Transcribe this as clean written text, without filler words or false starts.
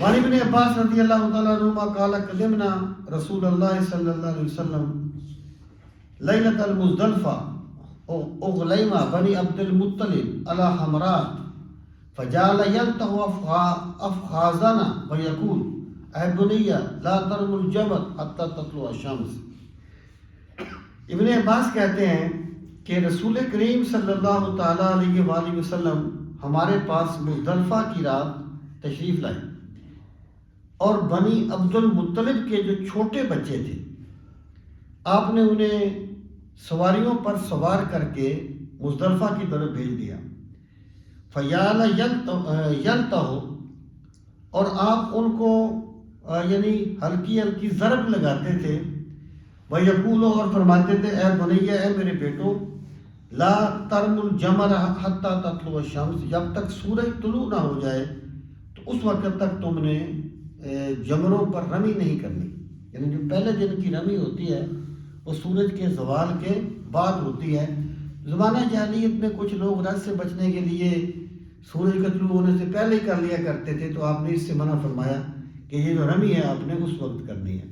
وعن ابن عباس رضی اللہ تعالیٰ عنہما قال قدمنا رسول اللہ صلی اللہ علیہ وسلم لیلۃ المزدلفہ اغلیمہ بنی عبد المطلب علی حمرات فجعل يلتح افخاذنا ويقول اے بنی لا ترموا الجمل حتى تطلع الشمس۔ ابن عباس کہتے ہیں کہ رسول کریم صلی اللہ تعالیٰ علیہ وآلہ وسلم ہمارے پاس مزدلفہ کی رات تشریف لائے، اور بنی عبد المطلب کے جو چھوٹے بچے تھے آپ نے انہیں سواریوں پر سوار کر کے مزدلفہ کی طرف بھیج دیا۔ فیال یلتہ، اور آپ ان کو یعنی ہلکی ہلکی ضرب لگاتے تھے، وَيَقُولُ، اور فرماتے تھے اے بنیہ، اے میرے بیٹو، لا ترم الجمر حتیٰ تطلع الشمس، جب تک سورج طلوع نہ ہو جائے تو اس وقت تک تم نے جمروں پر رمی نہیں کرنی۔ یعنی جو پہلے دن کی رمی ہوتی ہے وہ سورج کے زوال کے بعد ہوتی ہے۔ زمانہ جاہلیت میں کچھ لوگ رز سے بچنے کے لیے سورج کا طلوع ہونے سے پہلے ہی کر لیا کرتے تھے، تو آپ نے اس سے منع فرمایا کہ یہ جو رمی ہے آپ نے اس وقت کرنی ہے۔